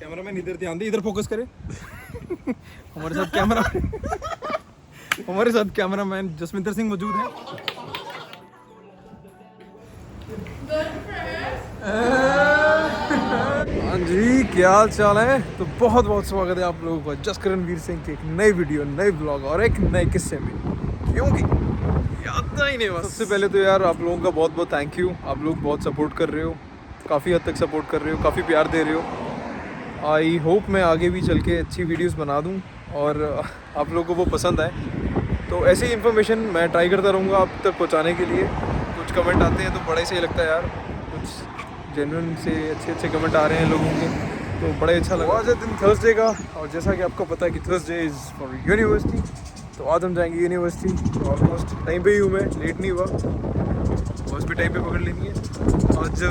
Cameraman इधर ध्यान दे, इधर फोकस करे। हमारे साथ कैमरामैन जसविंदर सिंह मौजूद है। हाँ जी, क्या हाल चाल है? तो बहुत बहुत स्वागत है आप लोगों का जसकरणवीर सिंह के एक नई वीडियो, नई ब्लॉग और एक नए किस्से में, क्योंकि याद ही नहीं। बस सबसे पहले तो यार आप लोगों का बहुत बहुत थैंक यू। आप लोग बहुत सपोर्ट कर रहे हो, काफ़ी हद तक सपोर्ट कर रहे हो, काफ़ी प्यार दे रहे हो। आई होप मैं आगे भी चल के अच्छी वीडियोस बना दूं और आप लोगों को वो पसंद आए। तो ऐसी इन्फॉर्मेशन मैं ट्राई करता रहूँगा आप तक पहुँचाने के लिए। कुछ कमेंट आते हैं तो बड़ा ही सही लगता है यार, कुछ जेन्युइन से अच्छे कमेंट आ रहे हैं लोगों के, तो बड़ा ही अच्छा लगा। आज है दिन थर्सडे का और जैसा कि आपको पता है कि थर्सडे इज़ फॉर यूनिवर्सिटी, तो आज हम जाएंगे यूनिवर्सिटी। तो ऑलमोस्ट टाइम पे ही हूँ मैं, लेट नहीं हुआ। बस भी टाइम पे पकड़ लेनी है। आज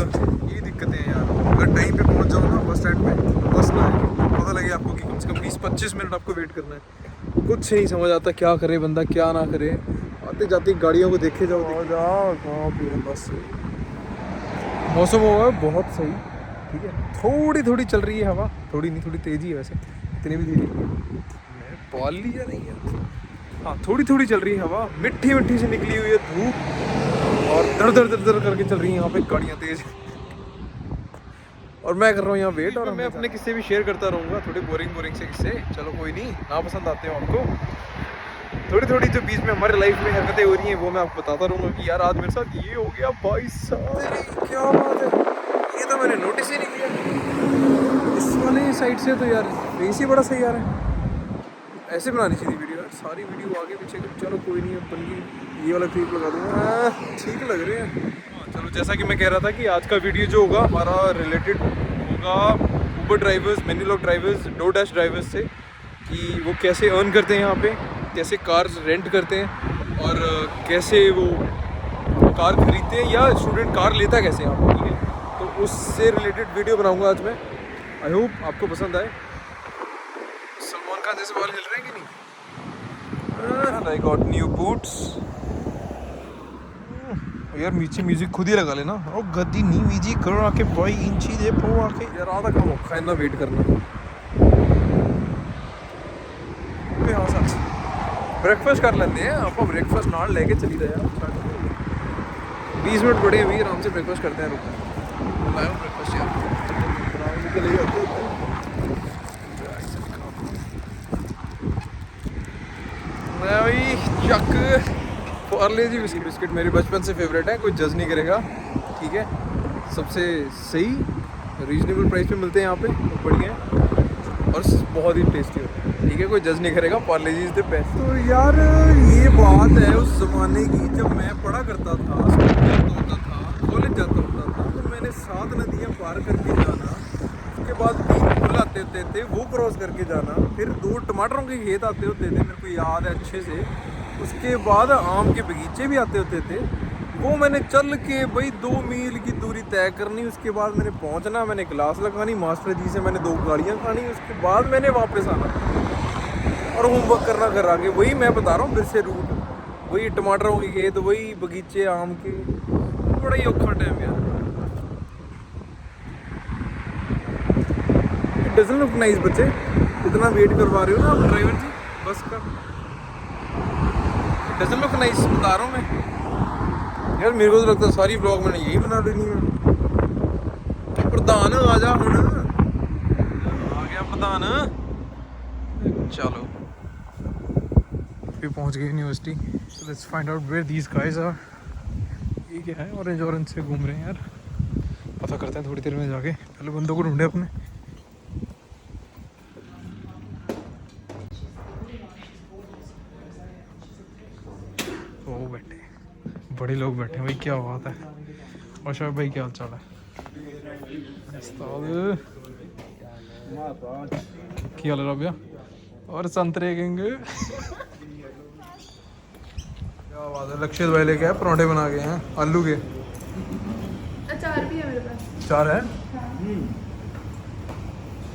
ये दिक्कतें हैं यार, अगर टाइम पे पहुँच जाओ ना बस स्टैंड पे, बस ना पता लगे आपको कि कम से कम 20-25 मिनट आपको वेट करना है। कुछ नहीं समझ आता क्या करे बंदा, क्या ना करे। आते जाते गाड़ियों को देखे जाओ कहाँ पे बस। मौसम होगा बहुत सही, ठीक है। थोड़ी थोड़ी चल रही है हवा, थोड़ी नहीं थोड़ी तेज़ी है वैसे, इतनी भी तेज़ी नहीं है। मैं पाल लिया नहीं है, हाँ थोड़ी थोड़ी चल रही है हवा, मिट्टी मिट्टी से निकली हुई है धूप और दर दर करके चल रही है यहाँ पे गाड़ियाँ तेज़। और मैं कर रहा हूँ यहाँ वेट, और मैं अपने किस्से भी शेयर करता रहूँगा, थोड़े बोरिंग से किस्से। चलो कोई नहीं, ना पसंद आते हो आपको, थोड़ी थोड़ी जो बीच में हमारे लाइफ में हरकतें हो रही हैं वो मैं आपको बताता रहूँगा कि यार आज मेरे साथ ये हो गया भाई साहब, क्या बात है, ये तो मैंने नोटिस ही नहीं किया। इस वाले साइड से तो यार फेस ही बड़ा सही आ रहा है। ऐसे बनानी चाहिए वीडियो यार, सारी वीडियो आगे पीछे। चलो कोई नहीं, अपन की ये वाला क्लिप लगा दूँगा, ठीक लग रहे हैं। चलो जैसा कि मैं कह रहा था कि आज का वीडियो जो होगा हमारा रिलेटेड होगा Uber drivers, mini lock drivers, DoorDash drivers से, कि वो कैसे अर्न करते हैं यहाँ पे, कैसे कार रेंट करते हैं और कैसे वो कार खरीदते हैं या स्टूडेंट कार लेता है कैसे यहाँ पे, ठीक है। तो उससे रिलेटेड वीडियो बनाऊँगा आज मैं। आई होप आपको पसंद आए। सलमान खान जैसे बाल हिल रहे हैं कि नहीं। आई गॉट न्यू बूट्स यार, नीचे म्यूजिक खुद ही लगा लेना। और गद्दी नी म्यूजिक करो आके भाई, इंची दे पो आके यार, आधा काम औखा है ना वेट करना। हाँ सच, ब्रेकफास्ट कर लेते हैं आप, ब्रेकफास्ट नाल लेके चली जाए यार। 20 मिनट बड़े अभी आराम से ब्रेकफास्ट करते हैं। रुक लाओ ब्रेकफास्ट यार, चक पार्ले जी बिस्किट मेरी बचपन से फेवरेट है, कोई जज नहीं करेगा, ठीक है। सबसे सही रीजनेबल प्राइस पे मिलते हैं यहाँ पे, बढ़िया और बहुत ही टेस्टी होता है, ठीक है। कोई जज नहीं करेगा, पार्ले जी इज द बेस्ट। तो यार ये बात है उस ज़माने की, जब मैं पढ़ा करता था, स्कूल जाता होता था, कॉलेज जाता होता था, तो मैंने 7 नदियाँ पार करके जाना, उसके बाद 3 पुल आते होते थे वो क्रॉस करके जाना, फिर 2 टमाटरों के खेत आते होते थे, मेरे को याद है अच्छे से। उसके बाद आम के बगीचे भी आते होते थे, वो मैंने चल के भाई 2 मील की दूरी तय करनी। उसके बाद मैंने पहुंचना, मैंने क्लास लगानी, मास्टर जी से मैंने 2 गाड़ियाँ खानी, उसके बाद मैंने वापस आना और होमवर्क करना घर आके। वही मैं बता रहा हूँ फिर से रूट, वही टमाटरों के खेत, वही बगीचे आम के, बड़ा ही औखा टाइम यार। इट डजंट लुक नाइस बच्चे, इतना वेट करवा रहे हो ना आप ड्राइवर जी बस का। डजंट लुक नाइस बता रहा हूँ मैं यार, मेरे को तो लगता है सारी ब्लॉग मैंने यही बना देनी है। प्रधान आ जा हुण, आ गया प्रधान। चलो फिर पहुंच गए university. So let's find out where these guys are. ये क्या है, ऑरेंज से घूम रहे हैं यार, पता करते हैं थोड़ी देर में जाके। पहले बंदों को ढूंढे अपने। वो बैठे बड़े लोग बैठे हैं भाई, क्या बात है। और शायद भाई क्या हाल चाल है? क्या हाल है भैया? और संतरे केंगे क्या बात है। लक्षित भाई लेके आए परोठे बना के हैं आलू के। अचार भी है मेरे पास। अचार है?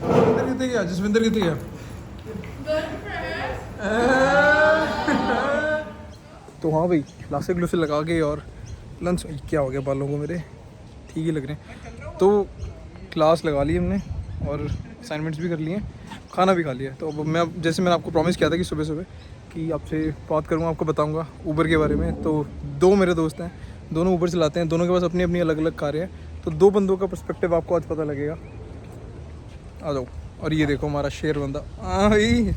कितने गया जसविंदर, कितने गया? तो हाँ भाई, क्लासिक ग्लू से लगा के और लंच। क्या हो गया बालों को मेरे, ठीक ही लग रहे हैं। तो क्लास लगा ली हमने और असाइनमेंट्स भी कर लिए हैं, खाना भी खा लिया है। तो अब मैं जैसे मैंने आपको प्रॉमिस किया था कि सुबह सुबह कि आपसे बात करूँगा, आपको बताऊँगा ऊबर के बारे में। तो दो मेरे दोस्त हैं, दोनों ऊबर चलाते हैं, दोनों के पास अपनी अपनी अलग अलग कारें हैं। तो दो बंदों का पर्सपेक्टिव आपको आज पता लगेगा। आ जाओ। और ये देखो हमारा शेर बंदा। हाँ भाई,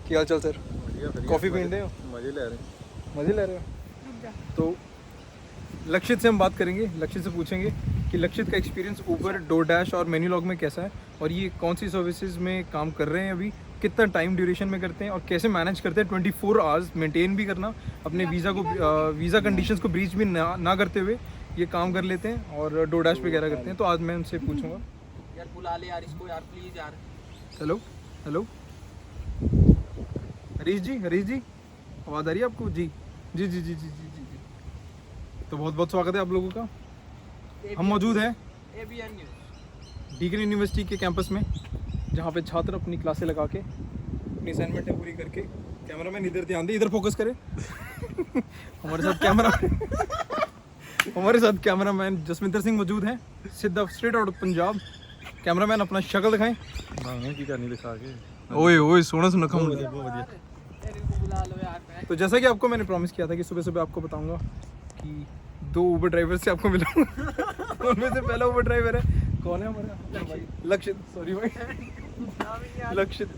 क्या हाल चाल सर? कॉफ़ी पीन रहे हो? मज़े ले रहे हो? तो लक्षित से हम बात करेंगे, लक्षित से पूछेंगे कि लक्षित का एक्सपीरियंस ऊबर, डोरडैश और मेन्यूलॉग में कैसा है, और ये कौन सी सर्विसेज में काम कर रहे हैं अभी, कितना टाइम ड्यूरेशन में करते हैं और कैसे मैनेज करते हैं 24 आवर्स मेंटेन भी करना, अपने वीज़ा कंडीशंस को ब्रीच भी ना करते हुए ये काम कर लेते हैं और डोरडैश वगैरह करते हैं। तो आज मैं उनसे पूछूंगा। यार बुला ले यार इसको यार, प्लीज यार। हेलो हेलो, हरीश जी आवाज़ आ रही है आपको? जी जी जी जी जी जी जी जी। तो बहुत बहुत स्वागत है आप लोगों का। हम मौजूद हैं ABN न्यूज़ डीगन यूनिवर्सिटी के कैंपस में, जहाँ पे छात्र अपनी क्लासें लगा के अपनी असाइनमेंटें पूरी करके, कैमरामैन इधर ध्यान दे, इधर फोकस करे। हमारे साथ कैमरामैन जसविंदर सिंह मौजूद हैं, सीधा स्ट्रेट आउट पंजाब। कैमरामैन अपना शक्ल दिखाएं। की करनी दिखा के ओए ओए, सोना खाऊं। बुला लो यार। मैं तो जैसा कि आपको मैंने प्रॉमिस किया था कि सुबह सुबह आपको बताऊंगा कि दो ऊबर ड्राइवर से आपको मिलाऊंगा। उनमें से पहला ऊबर ड्राइवर है, कौन है हमारा? लक्षित। सॉरी भाई, लक्षित।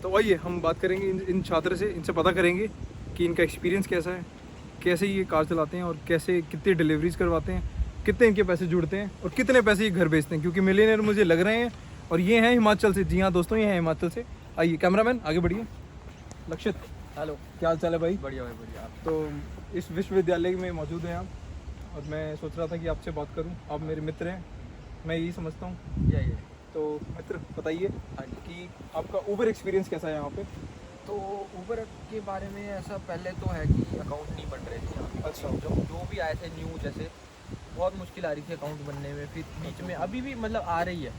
तो आइए हम बात करेंगे इन छात्र से, इनसे पता करेंगे कि इनका एक्सपीरियंस कैसा है, कैसे ये कार चलाते हैं और कैसे कितनी डिलीवरीज करवाते हैं, कितने इनके पैसे जुड़ते हैं और कितने पैसे ये घर भेजते हैं, क्योंकि मिलियनेयर मुझे लग रहे हैं और ये हैं हिमाचल से। जी हाँ दोस्तों, ये हैं हिमाचल से। आइए कैमरामैन आगे बढ़िए। लक्षित, हेलो, क्या हाल चाल है भाई? बढ़िया भाई बढ़िया। तो इस विश्वविद्यालय में मौजूद हैं आप, और मैं सोच रहा था कि आपसे बात करूं। आप मेरे मित्र हैं, मैं यही समझता हूं। ये तो मित्र बताइए हाँ जी। कि आपका ऊबर एक्सपीरियंस कैसा है यहाँ पे? तो ऊबर के बारे में ऐसा पहले तो है कि अकाउंट नहीं बन रहे थे यहाँ पे। अच्छा। जो भी आए थे न्यू, जैसे बहुत मुश्किल आ रही थी अकाउंट बनने में। फिर बीच में अभी भी मतलब आ रही है,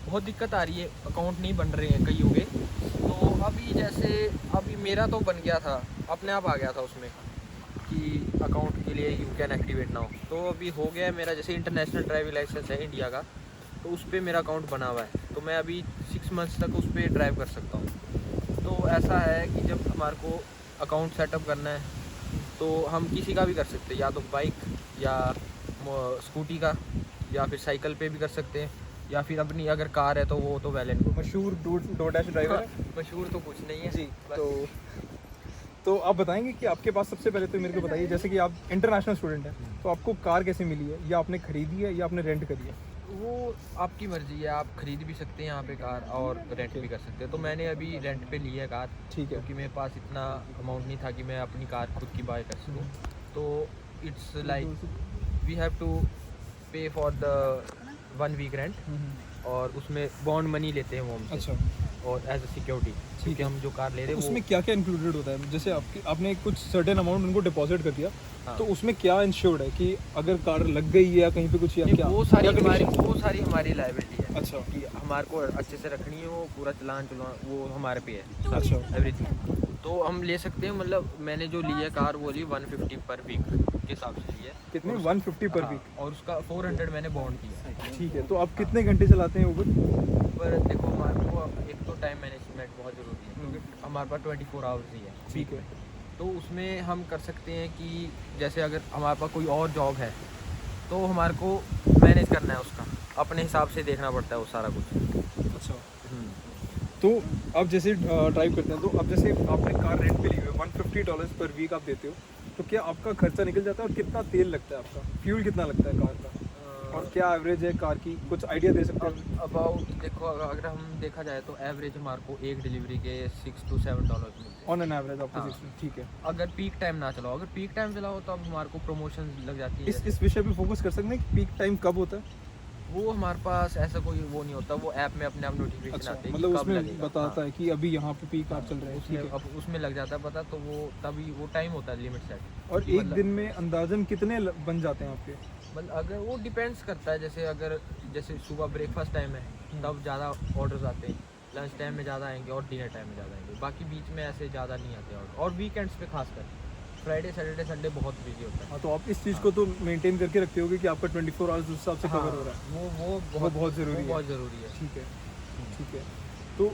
बहुत दिक्कत आ रही है, अकाउंट नहीं बन रहे हैं कई हो गए। तो अभी जैसे अभी मेरा तो बन गया था, अपने आप आ गया था उसमें कि अकाउंट के लिए यू कैन एक्टिवेट नाउ। तो अभी हो गया है मेरा, जैसे इंटरनेशनल ड्राइविंग लाइसेंस है इंडिया का, तो उस पर मेरा अकाउंट बना हुआ है। तो मैं अभी 6 मंथ्स तक उस पर ड्राइव कर सकता हूँ। तो ऐसा है कि जब हमारे को अकाउंट सेटअप करना है तो हम किसी का भी कर सकते हैं, या तो बाइक या स्कूटी का, या फिर साइकिल पे भी कर सकते हैं, या फिर अपनी अगर कार है तो वो तो वैलेंट को। मशहूर डोरडैश ड्राइवर है। मशहूर तो कुछ नहीं है जी। बस। तो आप बताएंगे कि आपके पास, सबसे पहले तो मेरे को बताइए, जैसे कि आप इंटरनेशनल स्टूडेंट हैं, तो आपको कार कैसे मिली है, या आपने खरीदी है या आपने रेंट करी है? वो आपकी मर्जी है, आप खरीद भी सकते हैं यहाँ पे कार और रेंट भी कर सकते हैं। तो मैंने अभी रेंट पे ली है कार, ठीक है। क्योंकि मेरे पास इतना अमाउंट नहीं था कि मैं अपनी कार खुद की बाय कर सकूँ। तो it's like we have to pay for the 1 week rent, और उसमें बॉन्ड मनी लेते हैं वो हमसे। अच्छा। और एज अ सिक्योरिटी, क्योंकि हम जो कार ले रहे हैं उसमें क्या क्या इंक्लूडेड होता है? जैसे आपने कुछ सर्टेन अमाउंट उनको डिपॉजिट कर दिया, हाँ। तो उसमें क्या इंश्योर्ड है कि अगर कार लग गई है या कहीं पे कुछ, या क्या वो क्या condition? सारी हमारी लायबिलिटी है। अच्छा। कि हमारे को अच्छे से रखनी है, वो पूरा चलान वो हमारे पे है। अच्छा। एवरीथिंग तो हम ले सकते हैं। मतलब मैंने जो ली है कार, वो ली 150 पर वीक के हिसाब से ली है। कितने? 150 पर हाँ, वीक। और उसका 400 मैंने बॉन्ड किया। ठीक है। तो आप कितने घंटे चलाते हैं ऊबर? पर देखो हमारे को एक तो टाइम मैनेजमेंट बहुत ज़रूरी है, क्योंकि हमारे पास 24 आवर्स ही है। ठीक है। तो उसमें हम कर सकते हैं कि जैसे अगर हमारे पास कोई और जॉब है तो हमारे को मैनेज करना है, उसका अपने हिसाब से देखना पड़ता है वो सारा कुछ। अच्छा। तो आप जैसे ड्राइव करते हैं, तो अब जैसे आपने कार रेंट पे ली हुई है, $150 पर वीक आप देते हो, तो क्या आपका खर्चा निकल जाता है और कितना तेल लगता है आपका, फ्यूल कितना लगता है कार का, और क्या एवरेज है कार की, कुछ आइडिया दे सकते हैं? अबाउट देखो, अगर हम देखा जाए तो एवरेज हमारे को एक डिलीवरी के $6 to $7 मिलते हैं ऑन एन एवरेज आपको? हाँ। 60। ठीक है। अगर पीक टाइम ना चलाओ। अगर पीक टाइम चलाओ तो अब हमारे को प्रमोशन लग जाती है। इस विषय पे फोकस कर सकते हैं कि पीक टाइम कब होता है? वो हमारे पास ऐसा कोई वो नहीं होता, वो ऐप में अपने आप नोटिफिकेशन अच्छा, आते हैं कि मतलब कब उसमें लगेगा। बताता है कि अभी यहाँ पे पीक आप चल रहे हैं। ठीक उसमें है। अब उसमें लग जाता है पता, तो वो तभी वो टाइम होता है लिमिट सेट। और एक दिन में अंदाजन कितने बन जाते हैं आपके? मतलब अगर वो डिपेंड्स करता है, जैसे सुबह ब्रेकफास्ट टाइम है तब ज़्यादा ऑर्डर्स आते हैं, लंच टाइम में ज़्यादा आएंगे और डिनर टाइम में ज़्यादा आएंगे। बाकी बीच में ऐसे ज़्यादा नहीं आते ऑर्डर, और वीकेंड्स पे खासकर। फ्राइडे सैटरडे संडे बहुत बिजी होता है। हाँ, तो आप इस चीज़ को तो मेंटेन करके रखते होगे कि आपका 24 आवर्स उस हिसाब से हाँ, कवर हो रहा है। वो बहुत ज़रूरी है। बहुत ज़रूरी है। ठीक है, ठीक है। तो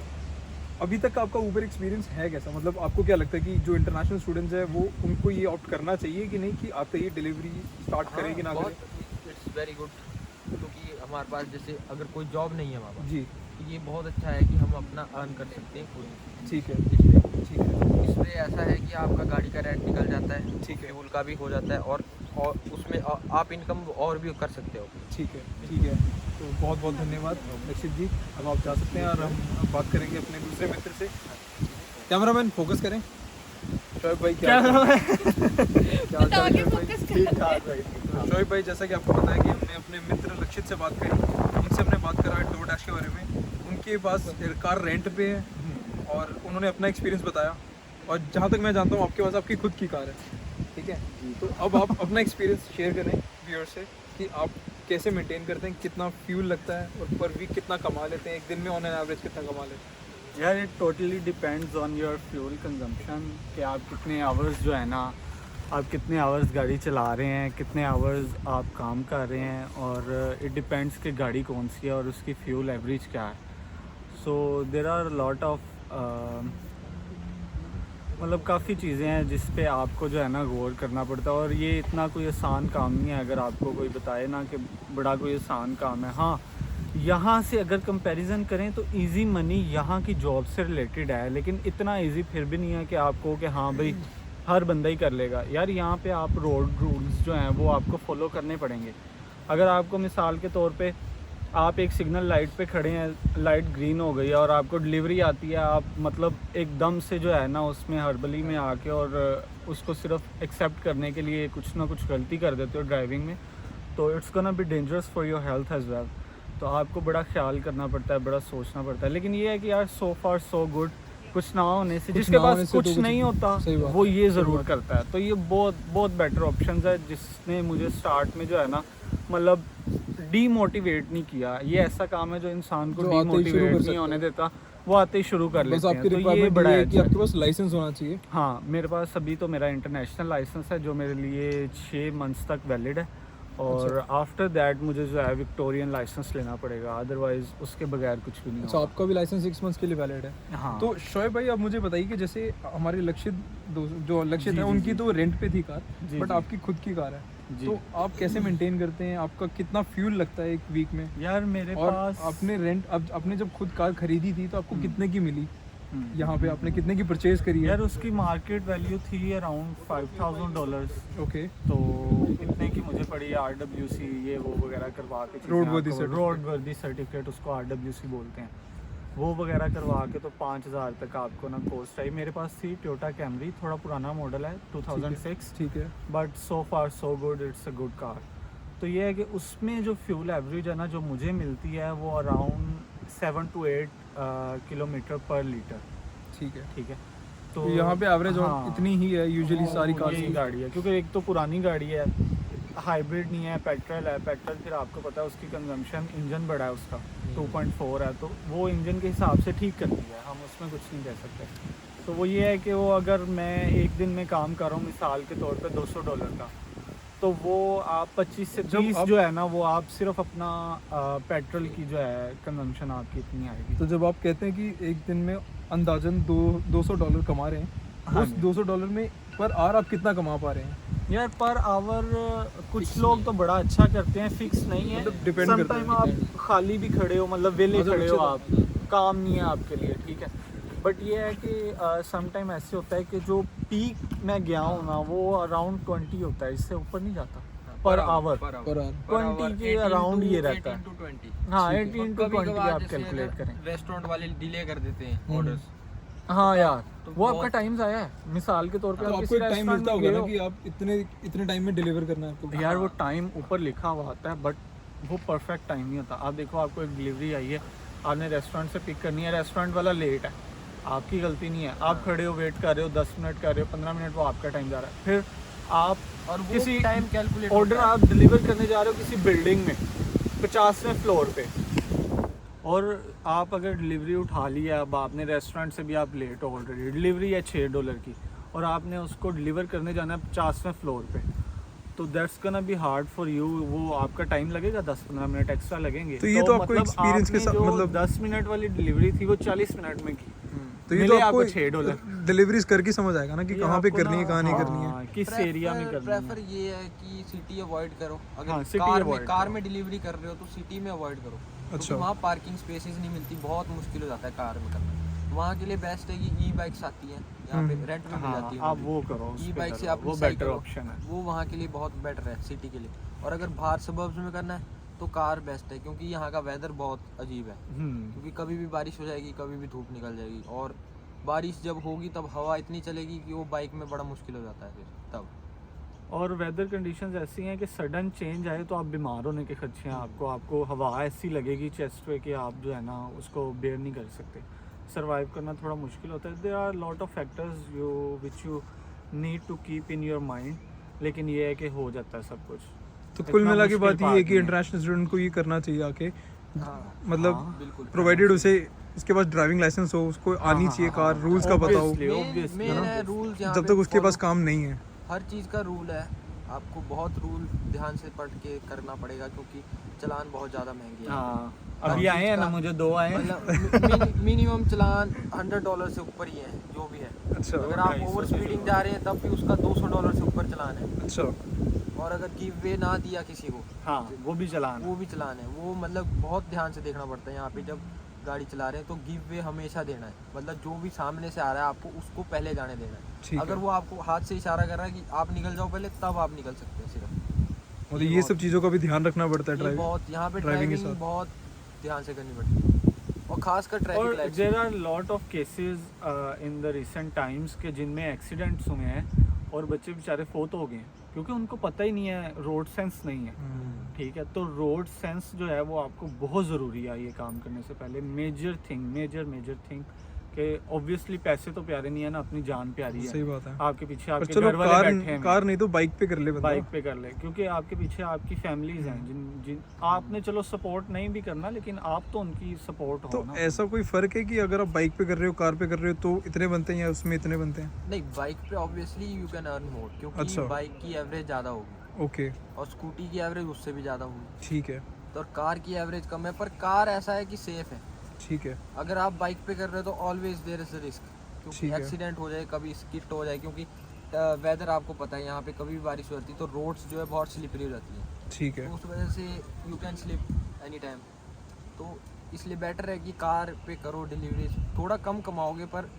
अभी तक का आपका ऊबर एक्सपीरियंस है कैसा? मतलब आपको क्या लगता है कि जो इंटरनेशनल स्टूडेंट्स हैं वो उनको ये ऑप्ट करना चाहिए कि नहीं, कि आते ही डिलीवरी स्टार्ट करें कि ना करें? इट्स वेरी गुड, क्योंकि हमारे पास जैसे अगर कोई जॉब नहीं है हमारे पास, जी, तो ये बहुत अच्छा है कि हम अपना अर्न कर सकते हैं खुद। ठीक है, इसमें ठीक है, इसमें ऐसा है कि आपका गाड़ी का रेंट निकल जाता है, ठीक है, फ्यूल का भी हो जाता है, और उसमें आप इनकम और भी कर सकते हो। ठीक है, ठीक है। तो बहुत बहुत धन्यवाद लक्षित जी। अब आप जा सकते हैं और हम बात करेंगे अपने दूसरे मित्र से। कैमरामैन फोकस करें। शोएब भाई क्या हाल चाल है? तो आगे फोकस कर। शोएब भाई, जैसा कि आपको पता है कि हमने अपने मित्र लक्षित से बात करी, उनसे हमने बात करा डोर डैश के बारे में। उनके पास कार रेंट पे है और उन्होंने अपना एक्सपीरियंस बताया, और जहाँ तक मैं जानता हूँ आपके पास आपकी खुद की कार है, ठीक है? तो अब आप अपना एक्सपीरियंस शेयर करें व्यूअर से कि आप कैसे मेंटेन करते हैं, कितना फ्यूल लगता है और पर वीक कितना कमा लेते हैं, एक दिन में ऑन एन एवरेज कितना कमा लेते हैं? यार it totally depends on your fuel consumption, कि आप कितने आवर्स जो है ना, आप कितने आवर्स गाड़ी चला रहे हैं, कितने आवर्स आप काम कर रहे हैं, और इट डिपेंड्स कि गाड़ी कौन सी है और उसकी फ्यूल एवरेज क्या है। सो देर आर लॉट ऑफ मतलब काफ़ी चीज़ें हैं जिस पे आपको जो है ना गौर करना पड़ता है, और ये इतना कोई आसान काम नहीं है अगर आपको कोई बताए ना कि बड़ा कोई आसान काम है। हाँ, यहाँ से अगर कंपैरिजन करें तो इजी मनी यहाँ की जॉब से रिलेटेड है, लेकिन इतना इजी फिर भी नहीं है कि आपको कि हाँ भाई हर बंदा ही कर लेगा। यार यहाँ पे आप रोड रूल्स जो हैं वो आपको फॉलो करने पड़ेंगे। अगर आपको मिसाल के तौर पे आप एक सिग्नल लाइट पे खड़े हैं, लाइट ग्रीन हो गई है और आपको डिलीवरी आती है, आप मतलब एकदम से जो है ना उसमें हड़बड़ी में आके और उसको सिर्फ एक्सेप्ट करने के लिए कुछ ना कुछ गलती कर देते हो ड्राइविंग में, तो it's gonna be dangerous for your health as well. तो आपको बड़ा ख्याल करना पड़ता है, बड़ा सोचना पड़ता है। लेकिन ये है कि यार सो फार सो गुड, कुछ ना होने से, जिसके पास कुछ नहीं होता वो ये ज़रूर करता है। तो ये बहुत बेटर ऑप्शन है जिसने मुझे स्टार्ट में जो है ना मतलब डीमोटिवेट नहीं किया। ये ऐसा काम है जो इंसान को डीमोटिवेट नहीं होने देता, वो आते ही शुरू कर लेते हैं। तो ये बड़ा है कि आपके पास लाइसेंस होना चाहिए। हाँ, मेरे पास अभी तो मेरा इंटरनेशनल लाइसेंस है जो मेरे लिए 6 मंथ्स तक वैलिड है, और आफ्टर दैट मुझे जो है विक्टोरियन लाइसेंस लेना पड़ेगा, अदरवाइज उसके बगैर कुछ भी नहीं होगा। आपका भी लाइसेंस 6 मंथ्स के लिए वैलिड है? हाँ। तो शोएब भाई, आप मुझे बताइए कि जैसे हमारे लक्षित जो लक्षित है उनकी तो रेंट पे थी कार, बट आपकी खुद की कार है, तो आप कैसे मेंटेन करते हैं? आपका कितना फ्यूल लगता है एक वीक में? यार मेरे और पास आपने रेंट, अब आपने जब खुद कार खरीदी थी तो आपको कितने की मिली? यहाँ पे आपने कितने की परचेज करी है? यार उसकी मार्केट वैल्यू थी अराउंड $5,000। ओके। तो इतने की मुझे पड़ी RWC ये वो वगैरह करवा के, रोडवर्दी सर्टिफिकेट उसको RWC बोलते हैं, वो वगैरह करवा के तो 5,000 तक आपको ना कॉस्ट आई। मेरे पास थी टोयोटा कैमरी, थोड़ा पुराना मॉडल है, 2006, ठीक है, but so far so good, it's a good car. तो ये है कि उसमें जो फ्यूल एवरेज है ना जो मुझे मिलती है वो अराउंड 7 to 8 किलोमीटर पर लीटर। ठीक है, ठीक है। तो यहाँ पे एवरेज इतनी ही है यूजुअली सारी कार की गाड़ी है, क्योंकि एक तो पुरानी गाड़ी है, हाइब्रिड नहीं है, पेट्रोल है। पेट्रोल फिर आपको पता है उसकी कंजम्पशन, इंजन बड़ा है उसका 2.4 है, तो वो इंजन के हिसाब से ठीक करती है, हम उसमें कुछ नहीं कह सकते। तो वो ये है कि वो अगर मैं एक दिन में काम कर रहा हूँ मिसाल के तौर पे $200 का, तो वो आप 25 से 30 जो है ना वो आप सिर्फ अपना पेट्रोल की जो है कंजम्पशन आपकी इतनी आएगी। तो जब आप कहते हैं कि एक दिन में अंदाजन $200 कमा रहे हैं, हाँ, उस $200 में पर आवर आप कितना कमा पा रहे हैं? यार पर आवर कुछ लोग तो बड़ा अच्छा करते हैं, फिक्स नहीं है, मतलब डिपेंड करता है। समटाइम आप खाली भी खड़े हो, मतलब वेले खड़े हो, आप काम नहीं है आपके लिए, ठीक है। बट ये है कि समटाइम ऐसे होता है कि जो पीक मैं गया हूँ ना वो अराउंड 20 होता है, इससे ऊपर नहीं जाता पर आवर। 20 के अराउंड ये रहता है। 18 to 20। हाँ, 18 to 20 आप कैलकुलेट करें। रेस्टोरेंट वाले डिले कर देते हैं ऑर्डर्स। हाँ यार, तो वो आपका टाइम आया है, मिसाल के तौर पे तो आपको एक टाइम मिलता होगा ना कि आप इतने टाइम में डिलीवर करना है आपको। यार वो टाइम ऊपर लिखा हुआ आता है, बट वो परफेक्ट टाइम नहीं होता। आप देखो, आपको एक डिलीवरी आई है, आपने रेस्टोरेंट से पिक करनी है, रेस्टोरेंट वाला लेट है, आपकी गलती नहीं है, आप खड़े हो, वेट कर रहे हो, 10 मिनट कर रहे हो, 15 मिनट, वो आपका टाइम जा रहा है। फिर आप और किसी टाइम कैलकुलेट ऑर्डर आप डिलीवर करने जा रहे हो किसी बिल्डिंग में 50वें फ्लोर पे, और आप अगर डिलीवरी उठा ली है, अब आपने रेस्टोरेंट से भी आप लेट हो, ऑलरेडी डिलीवरी है $6 की, और आपने उसको डिलीवर करने जाना है 50वें फ्लोर पे, तो that's gonna be hard for you. वो आपका टाइम लगेगा, 10-15 मिनट एक्स्ट्रा लगेंगे। तो ये तो आपको experience के साथ- आपने जो मतलब 10 मिनट वाली डिलीवरी थी वो 40 मिनट में की। तो ये मिले तो आपको आपको $6 डिलीवरीज करके समझ आएगा ना कि ये कहाँ पे आपको करनी है ना- कहाँ नहीं करनी है। हाँ, किस एरिया में करनी प्रेफर है। ये है कि सिटी अवॉइड करो। हाँ, अगर city avoid कार करो। में डिलीवरी कर रहे हो तो सिटी में अवॉइड करो, अच्छा। क्योंकि वहाँ पार्किंग स्पेसेस नहीं मिलती, बहुत मुश्किल हो जाता है कार में करना। वहाँ के लिए बेस्ट है कि ई बाइक्स आती हैं यहाँ पे, रेंट में मिल हाँ, जाती है आप वो करो, उस ई पे बाइक से करो, आप वो decide बेटर करो। ऑप्शन है। वो वहाँ के लिए बहुत बेटर है सिटी के लिए। और अगर बाहर सबर्ब्स में करना है तो कार बेस्ट है, क्योंकि यहाँ का वेदर बहुत अजीब है। क्योंकि कभी भी बारिश हो जाएगी, कभी भी धूप निकल जाएगी, और बारिश जब होगी तब हवा इतनी चलेगी कि वो बाइक में बड़ा मुश्किल हो जाता है फिर तब। और वेदर कंडीशंस ऐसी हैं कि सडन चेंज आए तो आप बीमार होने के खदशे हैं आपको हवा ऐसी लगेगी चेस्ट पे कि आप जो है ना उसको बेयर नहीं कर सकते। सर्वाइव करना थोड़ा मुश्किल होता है। There are lot of factors which you need to keep in your mind, लेकिन ये है कि हो जाता है सब कुछ। तो कुल इतना मिला के मुश्किल बात ये है बात कि नहीं है। इंटरनेशनल स्टूडेंट को ये करना चाहिए आके, हाँ, मतलब बिल्कुल। प्रोवाइडेड उसे उसके पास ड्राइविंग लाइसेंस हो, उसको आनी चाहिए कार, रूल्स का पता हो। Obviously, मेन है रूल्स यहाँ जब पे तक उसके पास follow- काम नहीं है। हर चीज़ का रूल है, आपको बहुत रूल ध्यान से पढ़ के करना पड़ेगा, क्योंकि चलान बहुत ज़्यादा महंगे हैं। हाँ, हर अभी चीज़ आए हैं ना, का- मुझे 2 आए हैं। मतलब मिनिमम चलान $100 से ऊपर ही है, जो भी है। अच्छा अगर आप 250 ओवर से स्पीडिंग शुरू। जा रहे हैं तब भी उसका $200 से ऊपर चलान है। अच्छा। और अगर गिव वे ना दिया किसी को, हाँ, वो भी चलान है। वो भी चलान है। वो मतलब बहुत ध्यान से देखना पड़ता है यहाँ पे जब गाड़ी चला रहे हैं, तो गिव वे हमेशा देना है। मतलब जो भी सामने से आ रहा है आपको उसको पहले जाने देना ठीक है। है। अगर वो आपको हाथ से इशारा कर रहा है कि आप निकल जाओ पहले, तब आप निकल सकते हैं सिर्फ। मतलब ये सब चीज़ों का भी ध्यान रखना पड़ता है ये ड्राइविंग। बहुत यहाँ पे ड्राइविंग के ड्राइविंग साथ। बहुत ध्यान से करनी पड़ती है, और खासकर और traffic lights. There are lot of cases in the recent times के जिनमें एक्सीडेंट्स हुए हैं और बच्चे बेचारे फोत हो गए हैं क्योंकि उनको पता ही नहीं है, रोड सेंस नहीं है। ठीक है, तो रोड सेंस जो है वो आपको बहुत ज़रूरी है ये काम करने से पहले। मेजर थिंग कि ऑब्वियसली पैसे तो प्यारे नहीं है ना, अपनी जान प्यारी है। सही बात है। आपके पीछे पर आपके चलो घर वाले बैठे हैं, कार नहीं तो बाइक पे कर ले बंदा। बाइक पे कर ले, क्योंकि आपके पीछे आपकी फैमिलीज हैं जिन आपने चलो सपोर्ट नहीं भी करना, लेकिन आप तो उनकी सपोर्ट हो तो ना। ऐसा कोई फर्क है कि अगर आप बाइक पे कर रहे हो कार पे कर रहे हो तो इतने बनते हैं या उसमें इतने बनते हैं? नहीं, बाइक पे obviously you can earn more, क्योंकि अच्छा। बाइक की एवरेज ज़्यादा होगी ओके और स्कूटी की एवरेज उससे भी ज़्यादा होगी। ठीक है। तो और कार की एवरेज कम है, पर कार ऐसा है कि सेफ है। ठीक है। अगर आप बाइक पे कर रहे हो तो always there is a risk, क्योंकि ठीक है। एक्सीडेंट हो जाए, कभी स्किट हो जाए, क्योंकि वेदर आपको पता है यहाँ पे कभी भी बारिश हो जाती है तो रोड्स जो है बहुत स्लिपरी हो जाती है, ठीक है। तो उस वजह से you can slip any time. तो इसलिए बेटर है कि कार पे करो डिलीवरी, थोड़ा कम कमाओगे पर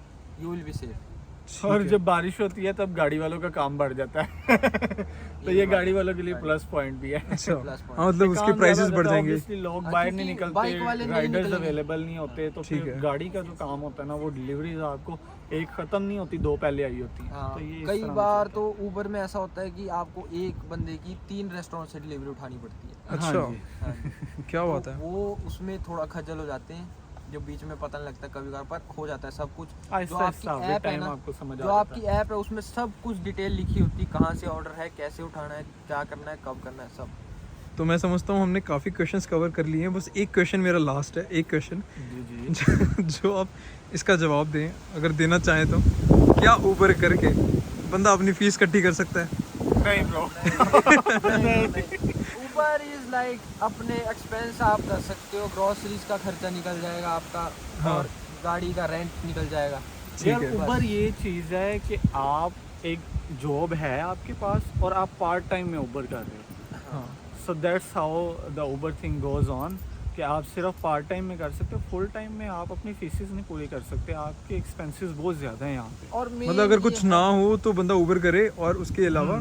यू विल बी सेफ। और ठीक है। जब बारिश होती है तब गाड़ी वालों का काम बढ़ जाता है तो ये गाड़ी वालों के लिए प्लस पॉइंट भी है। अच्छा प्लस पॉइंट। हाँ, मतलब उसके काम प्राइसेस ज़्यादा बढ़ होता है, जाएंगे। obviously लोग हाँ, बाहर नहीं क्योंकि बाइक निकलते, वाले नहीं राइडर्स निकलेंगे। अवेलेबल नहीं होते, तो ठीक फिर है। गाड़ी का जो काम होता है ना वो डिलीवरीज आपको एक ख़त्म नहीं होती, 2 पहले आई होती हैं। हाँ, तो ये इस कई तरह से बार चलता तो ऊबर में ऐसा होता है कि आपको एक बंदे की 3 रेस्टोरेंट से डिलीवरी उठानी पड़ती है। है। हाँ अच्छा जी। हाँ जी। क्या बात है। तो वो उसमें थोड़ा खज्जल हो जाते हैं, जो बीच में पता नहीं लगता कभी कभार, पर हो जाता है सब कुछ। जो आहिस्ता आपकी आहिस्ता ऐप है टाइम ना, आपको समझ जो आ आपकी जाता है। ऐप है उसमें सब कुछ डिटेल लिखी होती है, कहाँ से ऑर्डर है, कैसे उठाना है, क्या करना है, कब करना है, सब। तो मैं समझता हूँ हमने काफ़ी क्वेश्चंस कवर कर लिए हैं, बस एक क्वेश्चन मेरा लास्ट है, एक क्वेश्चन जी जी। जो आप इसका जवाब दें, अगर देना चाहें तो। क्या ऊबर करके बंदा अपनी फीस इकट्ठी कर सकता है? नहीं ब्रो। ऊबर इज लाइक अपने एक्सपेंस आप कर सकते हो, ग्रोसरीज का खर्चा निकल जाएगा आपका, हाँ। और गाड़ी का रेंट निकल जाएगा। ठीक यार है। उबर ये चीज़ है कि आप एक जॉब है आपके पास और आप पार्ट टाइम में उबर कर रहे हो। हाँ। So that's how the Uber thing goes on कि आप सिर्फ पार्ट टाइम में कर सकते हो, फुल टाइम में आप अपनी फीसेस नहीं पूरी कर सकते, आपके एक्सपेंसेस बहुत ज़्यादा हैं यहाँ पे। और मतलब अगर कुछ ना हो तो बंदा ऊबर करे और उसके अलावा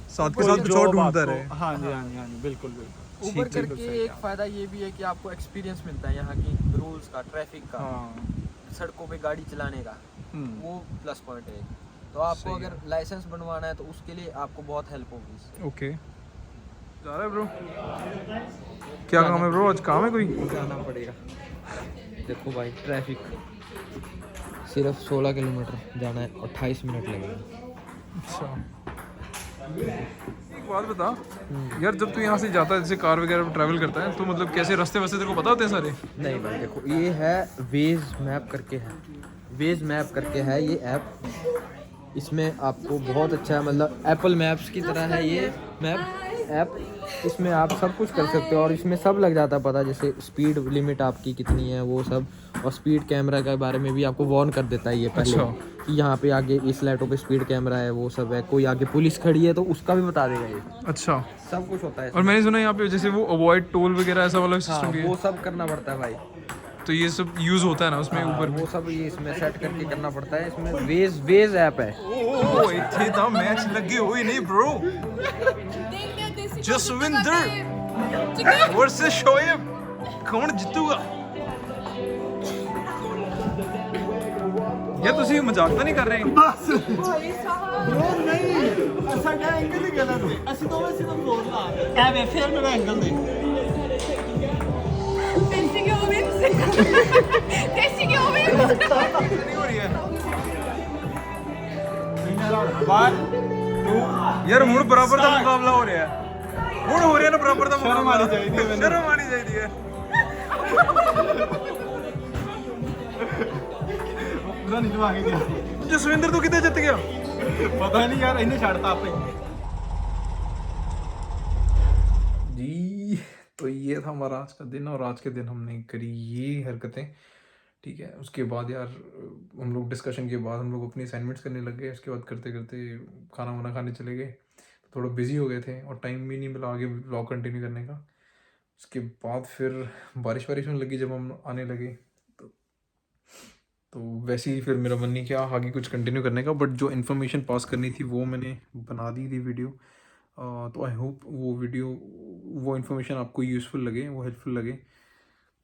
साथ के कोई साथ कुछ और job ढूंढता आपको- रहे। हाँ जी हाँ जी हाँ जी, बिल्कुल बिल्कुल। ऊबर ठीक, ठीक, करके सही एक कहा। फ़ायदा ये भी है कि आपको एक्सपीरियंस मिलता है यहाँ की रूल्स का, ट्रैफिक का, हाँ। सड़कों पे गाड़ी चलाने का, वो प्लस पॉइंट है। तो आपको सही है। अगर लाइसेंस बनवाना है तो उसके लिए आपको बहुत हेल्प होगी इससे। ओके। जा रहा है ब्रो? क्या काम है ब्रो? आज काम है कोई? जाना पड़ेगा। देखो भाई, ट्रैफिक सिर्फ 16 किलोमीटर जाना है, 28 मिनट लगेंगे। अच्छा। एक बात बता यार, जब तू यहाँ से जाता है, जैसे कार वगैरह में ट्रैवल करता है, तो मतलब कैसे रास्ते वास्ते तेरे को पता होते हैं सारे? नहीं भाई, देखो ये है वेज मैप करके है, वेज मैप करके है ये ऐप। इसमें आपको बहुत अच्छा मतलब एप्पल मैप्स की तरह है ये मैप ऐप। इसमें आप सब कुछ कर सकते हो और इसमें सब लग जाता है पता, जैसे स्पीड लिमिट आपकी कितनी है वो सब, और स्पीड कैमरा के बारे में भी आपको वार्न कर देता है ये पहले अच्छा। कि यहाँ पे आगे इस लाइटों पे स्पीड कैमरा है वो सब है, कोई आगे पुलिस खड़ी है तो उसका भी बता देगा ये, अच्छा। सब कुछ होता है और मैंने सुना यहाँ पे जैसे वो अवॉइड टोल वगैरह ऐसा वाला हाँ, सिस्टम भी है, वो सब करना पड़ता है भाई। तो ये सब यूज होता है ना उसमें हाँ, ऊपर वो सब ये इसमें सेट करके करना पड़ता है। इसमें वेज ऐप है। ओ इथे ता मैच लगे हुए नहीं ब्रो। जसविंदर वर्सेस शोएब, कौन जीतूगा? ये ਤੁਸੀਂ ਮਜ਼ਾਕ ਤਾਂ ਨਹੀਂ ਕਰ ਰਹੇ? ਸਾਡਾ ਐਂਗਲ ਹੀ ਗਲਤ ਹੈ, ਅਸੀਂ ਦੋਵੇਂ ਸਿਰਫ ਬੋਲ ਲਾ ਰਹੇ ਐ ਵੇ ਫਿਰ ਮੇਰਾ ਐਂਗਲ ਦੇ नहीं हो रही है यार, ਹੁਣ ਬਰਾਬਰ ਦਾ ਮੁਕਾਬਲਾ ਹੋ ਰਿਹਾ ਹੈ, ਹੁਣ ਹੋ ਰਿਹਾ ਨਾ ਬਰਾਬਰ ਦਾ ਮੁਕਾਬਲਾ। ਸ਼ਰਮ ਆਣੀ ਚਾਹੀਦੀ ਹੈ, ਸ਼ਰਮ ਆਣੀ ਚਾਹੀਦੀ ਹੈ। ਪੂਰਾ ਨਹੀਂ ਜਵਾ ਕੇ ਗਿਆ ਜਸਵਿੰਦਰ ਤੂੰ ਕਿੱਥੇ ਜਿੱਤ ਗਿਆ? ਪਤਾ ਨਹੀਂ ਯਾਰ, ਇਹਨੇ ਛੱਡਤਾ ਆਪੇ जी। तो ये था हमारा आज का दिन, और आज के दिन हमने करी ये हरकतें, ठीक है। उसके बाद यार हम लोग डिस्कशन के बाद हम लोग अपनी असाइनमेंट्स करने लग गए। उसके बाद करते करते खाना वाना खाने चले गए, तो थोड़ा बिजी हो गए थे और टाइम भी नहीं मिला आगे व्लॉग कंटिन्यू करने का। उसके बाद फिर बारिश वारिश होने लगी जब हम आने लगे, तो वैसे ही फिर मेरा मन नहीं किया आगे कुछ कंटिन्यू करने का, बट जो इन्फॉर्मेशन पास करनी थी वो मैंने बना दी थी वीडियो। तो आई होप वो इन्फॉर्मेशन आपको यूज़फुल लगे, वो हेल्पफुल लगे।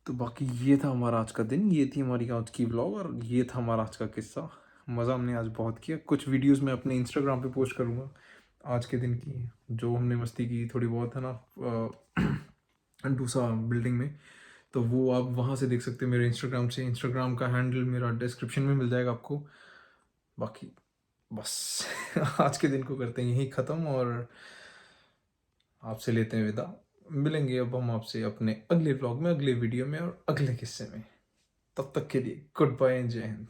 तो बाकी ये था हमारा आज का दिन, ये थी हमारी आज की व्लॉग, और ये था हमारा आज का किस्सा। मज़ा हमने आज बहुत किया। कुछ वीडियोस मैं अपने इंस्टाग्राम पे पोस्ट करूँगा आज के दिन की, जो हमने मस्ती की थोड़ी बहुत है ना दूसरा बिल्डिंग में, तो वो आप वहाँ से देख सकते हैं मेरे इंस्टाग्राम से। इंस्टाग्राम का हैंडल मेरा डिस्क्रिप्शन में मिल जाएगा आपको। बाकी बस आज के दिन को करते हैं यहीं ख़त्म, और आपसे लेते हैं विदा। मिलेंगे अब हम आपसे अपने अगले व्लॉग में, अगले वीडियो में और अगले किस्से में। तब तक के लिए गुड बाय एंड जय हिंद।